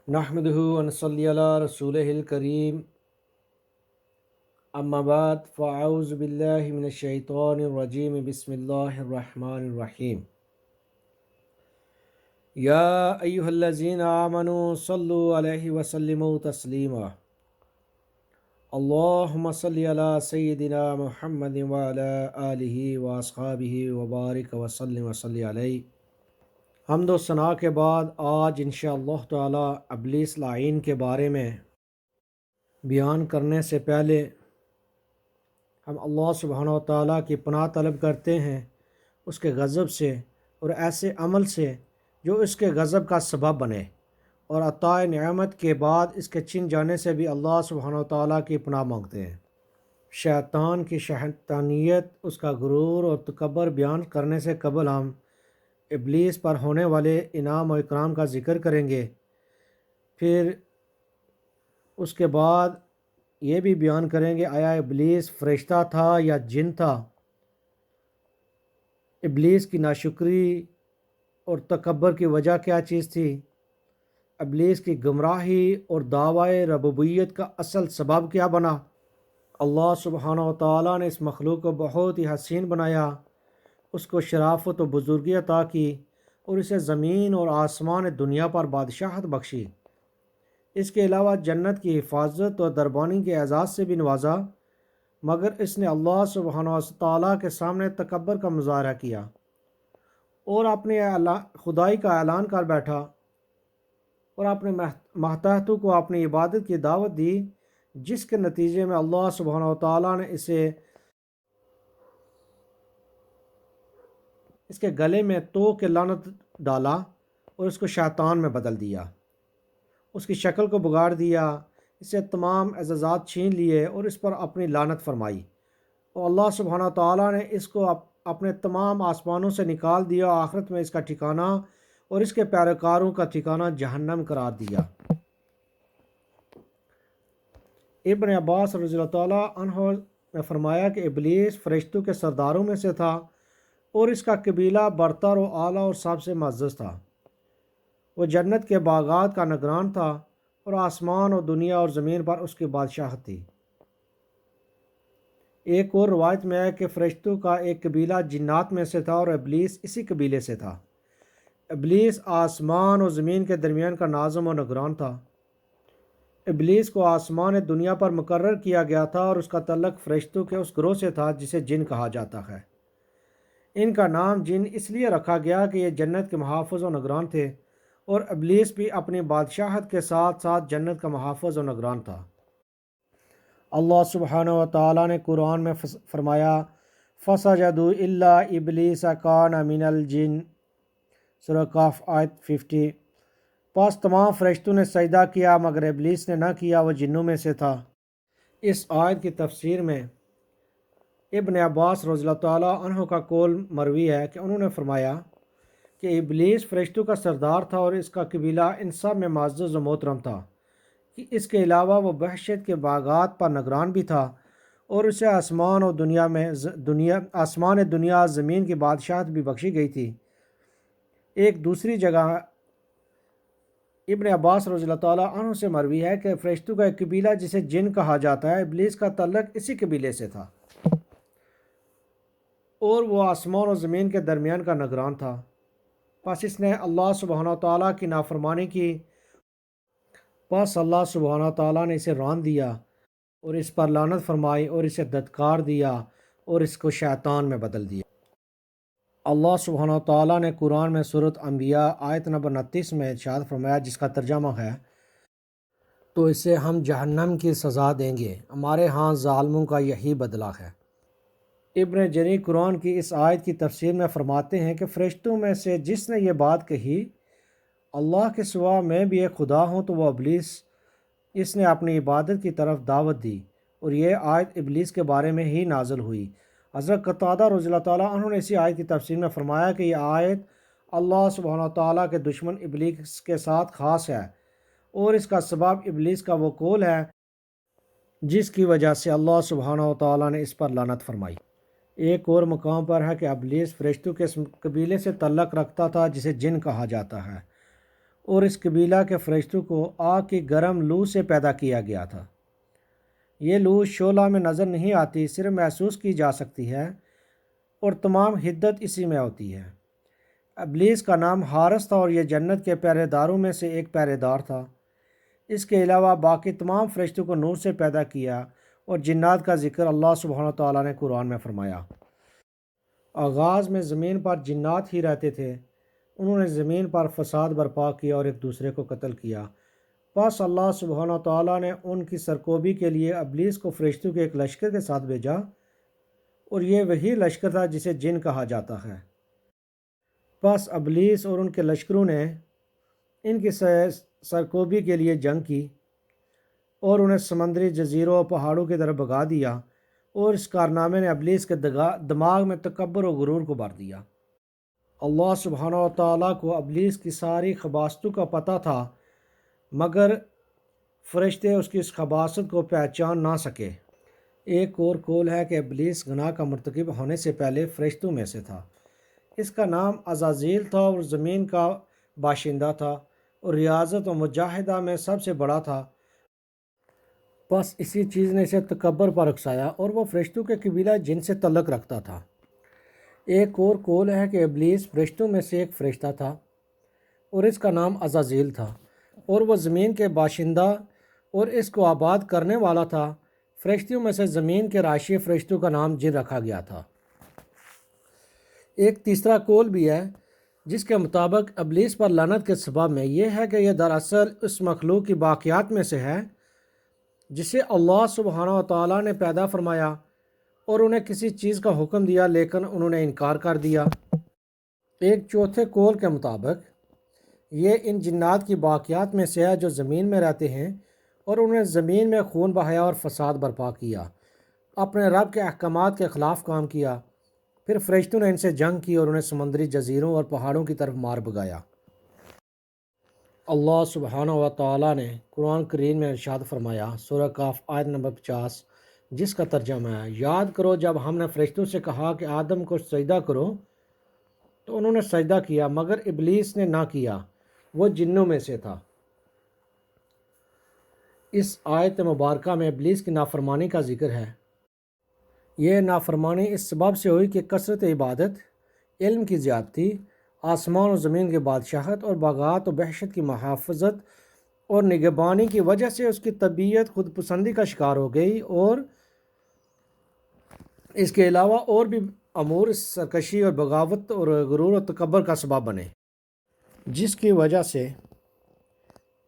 نحمدہ ونصلی علی رسولہ الکریم اما بعد فاعوذ باللہ من الشیطان الرجیم بسم اللہ الرحمن الرحیم یا ایہا الذین آمنوا صلوا علیہ وسلموا تسلیما اللہم صلی علی سیدنا محمد وعلی آلہ واصحابہ وبارک وسلم وصلی علیہ۔ حمد و ثناء کے بعد آج انشاءاللہ تعالی ابلیس لعین کے بارے میں بیان کرنے سے پہلے ہم اللہ سبحانہ و تعالیٰ کی پناہ طلب کرتے ہیں اس کے غضب سے اور ایسے عمل سے جو اس کے غضب کا سبب بنے، اور عطائے نعمت کے بعد اس کے چھن جانے سے بھی اللہ سبحانہ و تعالیٰ کی پناہ مانگتے ہیں۔ شیطان کی شیطانیت، اس کا غرور اور تکبر بیان کرنے سے قبل ہم ابلیس پر ہونے والے انعام و اکرام کا ذکر کریں گے، پھر اس کے بعد یہ بھی بیان کریں گے آیا ابلیس فرشتہ تھا یا جن تھا، ابلیس کی ناشکری اور تکبر کی وجہ کیا چیز تھی، ابلیس کی گمراہی اور دعوی ربوبیت کا اصل سبب کیا بنا۔ اللہ سبحانہ و تعالیٰ نے اس مخلوق کو بہت ہی حسین بنایا، اس کو شرافت و بزرگی عطا کی اور اسے زمین اور آسمان دنیا پر بادشاہت بخشی۔ اس کے علاوہ جنت کی حفاظت اور دربانی کے اعزاز سے بھی نوازا، مگر اس نے اللہ سبحانہ و تعالیٰ کے سامنے تکبر کا مظاہرہ کیا اور اپنے خدائی کا اعلان کر بیٹھا اور اپنے ماتحتوں کو اپنی عبادت کی دعوت دی، جس کے نتیجے میں اللہ سبحانہ و تعالیٰ نے اس کے گلے میں تو کے لعنت ڈالا اور اس کو شیطان میں بدل دیا، اس کی شکل کو بگاڑ دیا، اس سے تمام اعزازات چھین لیے اور اس پر اپنی لعنت فرمائی، اور اللہ سبحانہ تعالیٰ نے اس کو اپنے تمام آسمانوں سے نکال دیا، آخرت میں اس کا ٹھکانہ اور اس کے پیروکاروں کا ٹھکانہ جہنم قرار دیا۔ ابن عباس رضی اللہ تعالیٰ عنہ نے فرمایا کہ ابلیس فرشتوں کے سرداروں میں سے تھا اور اس کا قبیلہ برتر و اعلیٰ اور سب سے معزز تھا۔ وہ جنت کے باغات کا نگران تھا اور آسمان اور دنیا اور زمین پر اس کی بادشاہت تھی۔ ایک اور روایت میں ہے کہ فرشتوں کا ایک قبیلہ جنات میں سے تھا اور ابلیس اسی قبیلے سے تھا۔ ابلیس آسمان اور زمین کے درمیان کا ناظم و نگران تھا۔ ابلیس کو آسمان دنیا پر مقرر کیا گیا تھا اور اس کا تعلق فرشتوں کے اس گروہ سے تھا جسے جن کہا جاتا ہے۔ ان کا نام جن اس لیے رکھا گیا کہ یہ جنت کے محافظ و نگران تھے، اور ابلیس بھی اپنی بادشاہت کے ساتھ ساتھ جنت کا محافظ و نگران تھا۔ اللہ سبحانہ و تعالیٰ نے قرآن میں فرمایا فَسَجَدُوا إِلَّا إِبْلِيسَ كَانَ مِنَ الْجِنِّ، سورہ کہف آیت 50۔ پس تمام فرشتوں نے سجدہ کیا مگر ابلیس نے نہ کیا، وہ جنوں میں سے تھا۔ اس آیت کی تفسیر میں ابن عباس رضی اللہ تعالیٰ عنہ کا قول مروی ہے کہ انہوں نے فرمایا کہ ابلیس فرشتوں کا سردار تھا اور اس کا قبیلہ ان سب میں معزز و محترم تھا، کہ اس کے علاوہ وہ بہشت کے باغات پر نگران بھی تھا اور اسے آسمان دنیا زمین کی بادشاہت بھی بخشی گئی تھی۔ ایک دوسری جگہ ابن عباس رضی اللہ تعالیٰ عنہ سے مروی ہے کہ فرشتوں کا ایک قبیلہ جسے جن کہا جاتا ہے، ابلیس کا تعلق اسی قبیلے سے تھا اور وہ آسمان اور زمین کے درمیان کا نگران تھا۔ پس اس نے اللہ سبحانہ تعالیٰ کی نافرمانی کی، پس اللہ سبحانہ تعالیٰ نے اسے ران دیا اور اس پر لعنت فرمائی اور اسے دھتکار دیا اور اس کو شیطان میں بدل دیا۔ اللہ سبحانہ تعالیٰ نے قرآن میں سورۃ انبیاء آیت نمبر 29 میں ارشاد فرمایا، جس کا ترجمہ ہے تو اسے ہم جہنم کی سزا دیں گے، ہمارے ہاں ظالموں کا یہی بدلہ ہے۔ ابن جریر قرآن کی اس آیت کی تفسیر میں فرماتے ہیں کہ فرشتوں میں سے جس نے یہ بات کہی اللہ کے سوا میں بھی ایک خدا ہوں تو وہ ابلیس، اس نے اپنی عبادت کی طرف دعوت دی، اور یہ آیت ابلیس کے بارے میں ہی نازل ہوئی۔ حضرت قتادہ رضی اللہ تعالیٰ عنہ نے اسی آیت کی تفسیر میں فرمایا کہ یہ آیت اللہ سبحانہ تعالیٰ کے دشمن ابلیس کے ساتھ خاص ہے، اور اس کا سبب ابلیس کا وہ قول ہے جس کی وجہ سے اللہ سبحانہ تعالیٰ نے اس پر لعنت فرمائی۔ ایک اور مقام پر ہے کہ ابلیس فرشتوں کے قبیلے سے تعلق رکھتا تھا جسے جن کہا جاتا ہے، اور اس قبیلہ کے فرشتوں کو آگ کی گرم لو سے پیدا کیا گیا تھا۔ یہ لو شعلہ میں نظر نہیں آتی، صرف محسوس کی جا سکتی ہے، اور تمام حدت اسی میں ہوتی ہے۔ ابلیس کا نام حارس تھا اور یہ جنت کے پہرے داروں میں سے ایک پہرے دار تھا۔ اس کے علاوہ باقی تمام فرشتوں کو نور سے پیدا کیا، اور جنات کا ذکر اللہ سبحانہ تعالیٰ نے قرآن میں فرمایا۔ آغاز میں زمین پر جنات ہی رہتے تھے، انہوں نے زمین پر فساد برپا کیا اور ایک دوسرے کو قتل کیا۔ پس اللہ سبحانہ تعالیٰ نے ان کی سرکوبی کے لیے ابلیس کو فرشتوں کے ایک لشکر کے ساتھ بھیجا، اور یہ وہی لشکر تھا جسے جن کہا جاتا ہے۔ پس ابلیس اور ان کے لشکروں نے ان کی سرکوبی کے لیے جنگ کی اور انہیں سمندری جزیروں اور پہاڑوں کی طرف بھگا دیا، اور اس کارنامے نے ابلیس کے دماغ میں تکبر و غرور کو بھر دیا۔ اللہ سبحانہ و تعالیٰ کو ابلیس کی ساری خباثتوں کا پتہ تھا، مگر فرشتے اس کی اس خباثت کو پہچان نہ سکے۔ ایک اور قول ہے کہ ابلیس گناہ کا مرتکب ہونے سے پہلے فرشتوں میں سے تھا۔ اس کا نام عزازیل تھا اور زمین کا باشندہ تھا، اور ریاضت و مجاہدہ میں سب سے بڑا تھا۔ پس اسی چیز نے اسے تکبر پر اکسایا، اور وہ فرشتوں کے قبیلہ جن سے تعلق رکھتا تھا۔ ایک اور قول ہے کہ ابلیس فرشتوں میں سے ایک فرشتہ تھا، اور اس کا نام عزازیل تھا، اور وہ زمین کے باشندہ اور اس کو آباد کرنے والا تھا۔ فرشتوں میں سے زمین کے راشی فرشتوں کا نام جن رکھا گیا تھا۔ ایک تیسرا قول بھی ہے جس کے مطابق ابلیس پر لعنت کے سبب میں یہ ہے کہ یہ دراصل اس مخلوق کی باقیات میں سے ہے جسے اللہ سبحانہ و تعالیٰ نے پیدا فرمایا، اور انہیں کسی چیز کا حکم دیا لیکن انہوں نے انکار کر دیا۔ ایک چوتھے قول کے مطابق یہ ان جنات کی باقیات میں سے ہے جو زمین میں رہتے ہیں، اور انہوں نے زمین میں خون بہایا اور فساد برپا کیا، اپنے رب کے احکامات کے خلاف کام کیا۔ پھر فرشتوں نے ان سے جنگ کی اور انہیں سمندری جزیروں اور پہاڑوں کی طرف مار بھگایا۔ اللہ سبحانہ و تعالیٰ نے قرآن کریم میں ارشاد فرمایا، سورہ کاف آیت نمبر 50، جس کا ترجمہ ہے، یاد کرو جب ہم نے فرشتوں سے کہا کہ آدم کو سجدہ کرو تو انہوں نے سجدہ کیا، مگر ابلیس نے نہ کیا، وہ جنوں میں سے تھا۔ اس آیت مبارکہ میں ابلیس کی نافرمانی کا ذکر ہے۔ یہ نافرمانی اس سبب سے ہوئی کہ کثرت عبادت، علم کی زیادتی، آسمان و زمین کی بادشاہت اور باغات و بحشت کی محافظت اور نگہبانی کی وجہ سے اس کی طبیعت خود پسندی کا شکار ہو گئی، اور اس کے علاوہ اور بھی امور سرکشی اور بغاوت اور غرور و تکبر کا سبب بنے، جس کی وجہ سے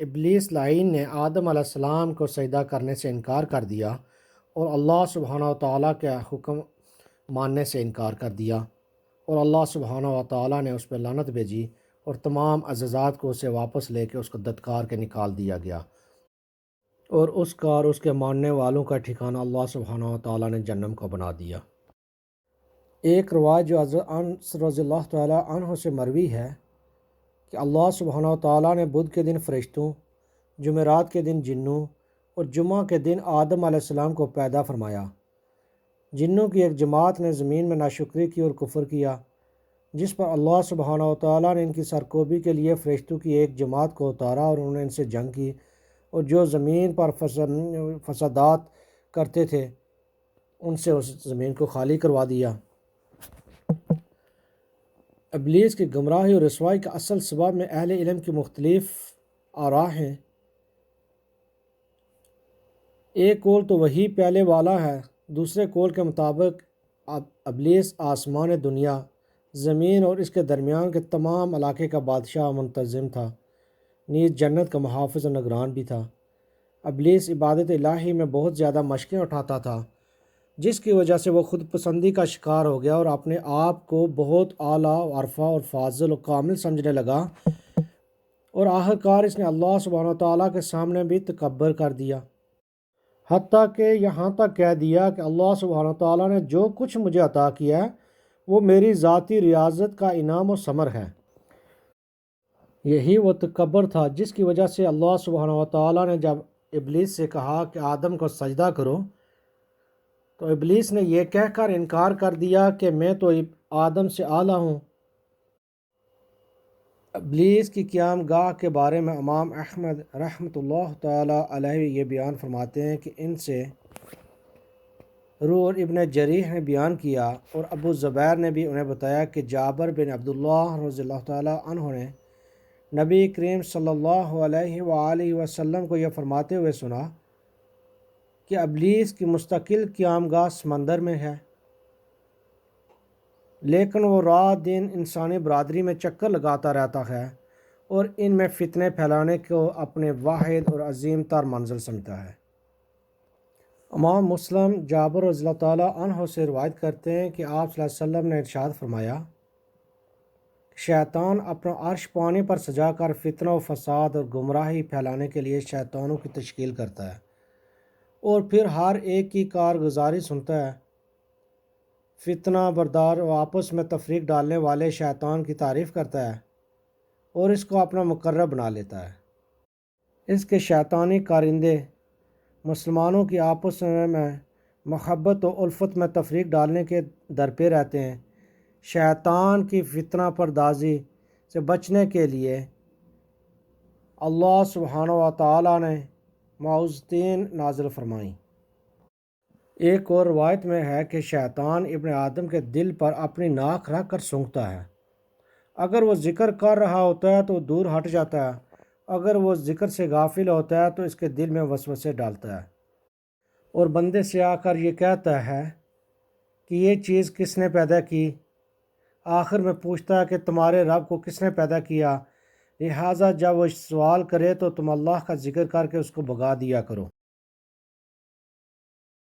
ابلیس لعین نے آدم علیہ السلام کو سجدہ کرنے سے انکار کر دیا اور اللہ سبحانہ و تعالیٰ کے حکم ماننے سے انکار کر دیا، اور اللہ سبحانہ و تعالیٰ نے اس پہ لعنت بھیجی اور تمام اعزازات کو اسے واپس لے کے اس کو دھتکار کے نکال دیا گیا، اور اس کا اور اس کے ماننے والوں کا ٹھکانہ اللہ سبحانہ و تعالیٰ نے جہنم کو بنا دیا۔ ایک روایت جو حضرت انس رضی اللہ تعالیٰ عنہ سے مروی ہے کہ اللہ سبحانہ و تعالیٰ نے بدھ کے دن فرشتوں، جمعرات کے دن جنوں اور جمعہ کے دن آدم علیہ السلام کو پیدا فرمایا۔ جنوں کی ایک جماعت نے زمین میں ناشکری کی اور کفر کیا، جس پر اللہ سبحانہ و تعالیٰ نے ان کی سرکوبی کے لیے فرشتوں کی ایک جماعت کو اتارا اور انہوں نے ان سے جنگ کی، اور جو زمین پر فسادات کرتے تھے ان سے اس زمین کو خالی کروا دیا۔ ابلیس کی گمراہی اور رسوائی کا اصل سبب میں اہل علم کی مختلف آراء ہیں۔ ایک قول تو وہی پہلے والا ہے، دوسرے قول کے مطابق ابلیس آسمان دنیا، زمین اور اس کے درمیان کے تمام علاقے کا بادشاہ و منتظم تھا، نیز جنت کا محافظ و نگران بھی تھا۔ ابلیس عبادت الہی میں بہت زیادہ مشقیں اٹھاتا تھا، جس کی وجہ سے وہ خود پسندی کا شکار ہو گیا اور اپنے آپ کو بہت اعلیٰ و عرفہ اور فاضل و کامل سمجھنے لگا، اور آخرکار اس نے اللہ سبحانہ تعالیٰ کے سامنے بھی تکبر کر دیا، حتیٰ کہ یہاں تک کہہ دیا کہ اللہ سبحانہ تعالیٰ نے جو کچھ مجھے عطا کیا ہے وہ میری ذاتی ریاضت کا انعام و ثمر ہے۔ یہی وہ تکبر تھا جس کی وجہ سے اللہ سبحانہ و تعالیٰ نے جب ابلیس سے کہا کہ آدم کو سجدہ کرو تو ابلیس نے یہ کہہ کر انکار کر دیا کہ میں تو آدم سے اعلیٰ ہوں۔ ابلیس کی قیام گاہ کے بارے میں امام احمد رحمۃ اللہ تعالی علیہ یہ بیان فرماتے ہیں کہ ان سے اور ابن جریح نے بیان کیا اور ابو زبیر نے بھی انہیں بتایا کہ جابر بن عبداللہ رضی اللہ تعالی عنہ نے نبی کریم صلی اللہ علیہ وآلہ وسلم کو یہ فرماتے ہوئے سنا کہ ابلیس کی مستقل قیام گاہ سمندر میں ہے، لیکن وہ رات دن انسانی برادری میں چکر لگاتا رہتا ہے اور ان میں فتنے پھیلانے کو اپنے واحد اور عظیم تر منزل سمجھتا ہے۔ امام مسلم جابر رضی اللہ تعالیٰ عنہ سے روایت کرتے ہیں کہ آپ صلی اللہ علیہ وسلم نے ارشاد فرمایا، شیطان اپنا عرش پانی پر سجا کر فتنہ و فساد اور گمراہی پھیلانے کے لیے شیطانوں کی تشکیل کرتا ہے اور پھر ہر ایک کی کارگزاری سنتا ہے۔ فتنہ بردار و آپس میں تفریق ڈالنے والے شیطان کی تعریف کرتا ہے اور اس کو اپنا مقرب بنا لیتا ہے۔ اس کے شیطانی کارندے مسلمانوں کی آپس میں محبت و الفت میں تفریق ڈالنے کے درپے رہتے ہیں۔ شیطان کی فتنہ پردازی سے بچنے کے لیے اللہ سبحانہ و تعالیٰ نے معوذتین نازل فرمائیں۔ ایک اور روایت میں ہے کہ شیطان ابن آدم کے دل پر اپنی ناک رکھ کر سونگھتا ہے، اگر وہ ذکر کر رہا ہوتا ہے تو وہ دور ہٹ جاتا ہے، اگر وہ ذکر سے غافل ہوتا ہے تو اس کے دل میں وسوسے ڈالتا ہے اور بندے سے آ کر یہ کہتا ہے کہ یہ چیز کس نے پیدا کی۔ آخر میں پوچھتا ہے کہ تمہارے رب کو کس نے پیدا کیا، لہٰذا جب وہ سوال کرے تو تم اللہ کا ذکر کر کے اس کو بھگا دیا کرو۔